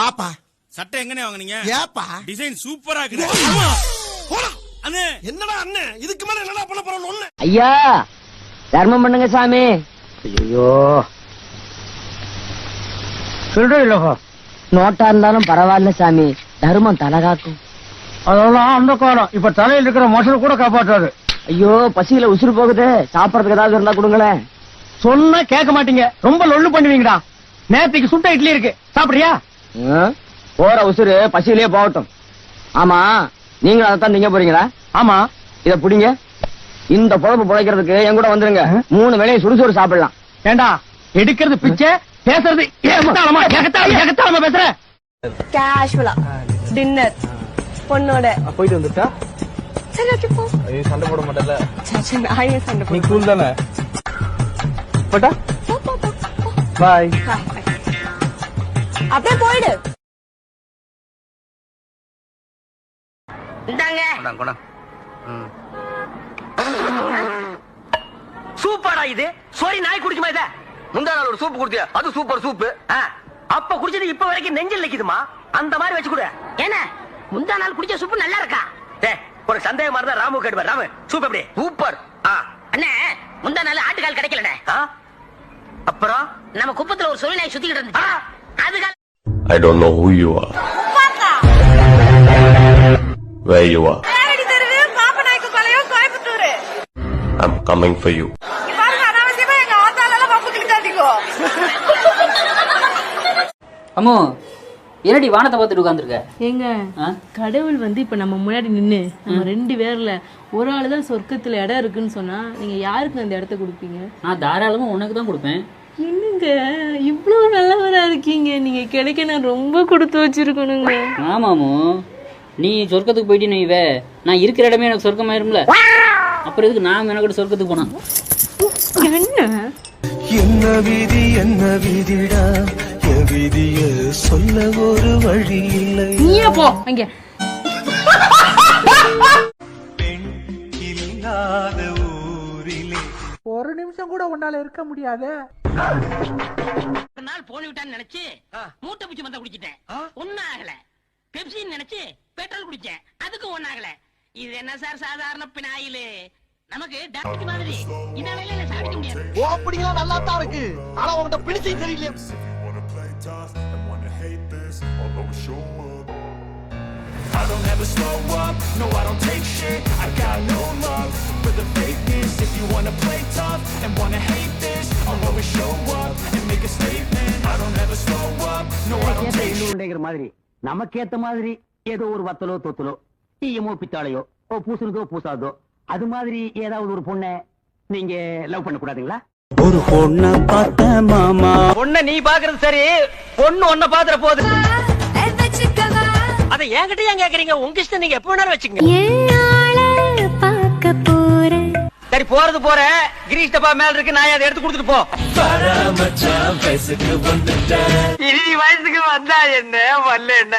பாப்பா சட்டை எங்கனே வாங்குனீங்க? ஏப்பா டிசைன் சூப்பரா இருக்கு. அண்ணே என்னடா அண்ணே இதுக்கு மேல என்னடா பண்ண போறோம் ஒண்ணு? ஐயா தர்மம் பண்ணுங்க சாமி. ஐயோ சொல்றோம் நோட்டா இருந்தாலும் பரவாயில்ல சாமி, தர்மம் தலகாக்கும். அதெல்லாம் அந்த காலம். இப்ப தலையில் இருக்கிற மசல் கூட காப்பாற்றாது. ஐயோ பசியில உசுறு போகுது, சாப்பிடறதுக்கு ஏதாவது இருந்தா கொடுங்களேன். சொன்னா கேட்க மாட்டீங்க, ரொம்ப லொள்ளு பண்ணுவீங்கடா. நேத்துக்கு சுட்ட இட்லி இருக்கு, சாப்பிடுறியா? போற உசுறு பசியிலே போகட்டும். ஆமா நீங்க அதைத்தான் திங்க போறீங்களா? ஆமா. இத புடிங்க, இந்த பொழப்பு பிழைக்கிறதுக்கு என் கூட வந்துருங்க. 3 வேளையும் சுறுசுறு சாப்பிடலாம். ஏண்டா எடுக்கிறது பிச்சை, பேசுறது ஏகத்தாளமா பேசுற. கேஷுவலா டின்னர் பொண்ணோட போயிட்டு வந்துட்டா சரி ஓகே போ. சண்டை போட மாட்டல. சரி நான் சண்டை நீ போட. கூல் தானே? போட்டா போ, போ, போ, போ. பாய். அப்படியே போயிடு. சூப்பரா இது. சோரி நாய் குடிக்குமா இத? முந்தா நாள் ஒரு சூப் குடுத்தியா, அது சூப்பர் சூப். அப்ப குடிச்சது இப்ப வரைக்கும் நெஞ்சில் நிக்குதுமா. அந்த மாதிரி வச்சு கொடு. என்ன முந்தா நாள் குடிச்ச சூப்பு நல்லா இருக்கா? ஒரு சந்தேகமா இருந்தா ராமு கேட்டுவார். ராமு சூப் எப்படி? சூப்பர். அண்ணே முந்தா நாள் ஆட்டுக்கால் கிடைக்கலண்ணே. அப்புறம் நம்ம குப்பத்துல ஒரு சொல்லி நாய் சுத்திக்கிட்டு இருந்துச்சு. அதுக்கால் I don't know who you are, where you are. நேரடி தெருவு பாப்பநாயக்க பாளையம் Coimbatore. I'm coming for you. பாருங்க அனாவசியமா எங்க ஆத்தால எல்லாம் பப்பு கிழிக்காதீங்க. அம்மோ என்னடி வானத்தை பார்த்துட்டு உட்காந்துருக்க? ஏங்க கடவுள் வந்து இப்ப நம்ம முன்னாடி நின்னு நம்ம 2 பேர்ல ஒரு ஆளு தான் சொர்க்கத்துல இடம் இருக்குன்னு சொன்னா நீங்க யாருக்கு அந்த இடத்த கொடுப்பீங்க? நான் தாராளமா உனக்கு தான் கொடுப்பேன். என்னங்க இவ்வளவு நல்லவரா இருக்கீங்க, நீங்க கிடைக்க நான் ரொம்ப கொடுத்து வச்சிருக்கணுங்க. ஆமாமோ, நீ சொர்க்கத்துக்கு போயிட்டு நீ நான் இருக்கிற இடமே எனக்கு சொர்க்கமாயிரும்ல. அப்புறம் இதுக்கு நான் எனக்கு சொர்க்கத்துக்கு போனா என்ன என்ன விதி என்ன விதிடா, விதிய சொல்ல ஒரு வழி இல்லை. நீயே போ அங்க. இல்லாத ஊரிலே ஒரு நிமிஷம் கூட உன்னால இருக்க முடியாது. ஒரு நாள் போன் விட்டான்னு நினைச்சு மூட்டை பிச்சு மந்த குடிச்சிட்டேன், ஒன்னும் ஆகல. பெப்சின்னு நினைச்சு பெட்ரோல் குடிச்சேன், அதுக்கும் ஒன்னும் ஆகல. இது என்ன சார் சாதாரண பினாயிலு? நமக்கு டாக்டர் மாதிரி இந்த வேலையில சாதிக்க முடியாது. ஓப்பனிங்கா நல்லா தான் இருக்கு, ஆனா உன்கிட்ட பிடிச்சே தெரியல. I don't ever slow up, no I don't take shit. I got no love for the fakeness. If you wanna play tough and wanna hate this, I'll always show up and make a statement. I don't ever slow up, no I don't take shit. மாதிரி நமக்கேத்த மாதிரி ஏதோ ஒரு வத்தலோ தொத்தலோ டீயமோ பித்தாளையோ பூசுறதோ பூசாதோ அது மாதிரி ஏதாவது ஒரு பொண்ணை நீங்க லவ் பண்ண கூடாதுங்களா? ஒரு பொண்ண பார்த்த மாமா. பொண்ண நீ பாக்குறது சரி, பொண்ணு ஒன்ன பாத்துற போது. அத என்கிட்ட ஏன் கேக்குறீங்க? உங்க இஷ்டம், நீங்க எப்ப வேணாலும் வச்சுக்கங்க. சரி போறது போற, கிரீஷ் டப்பா மேல இருக்கு, நான் அதை எடுத்து கொடுத்துட்டு போ. வயசுக்கு வந்துட்டேன். இனி வயசுக்கு வந்தா என்ன வரல என்ன?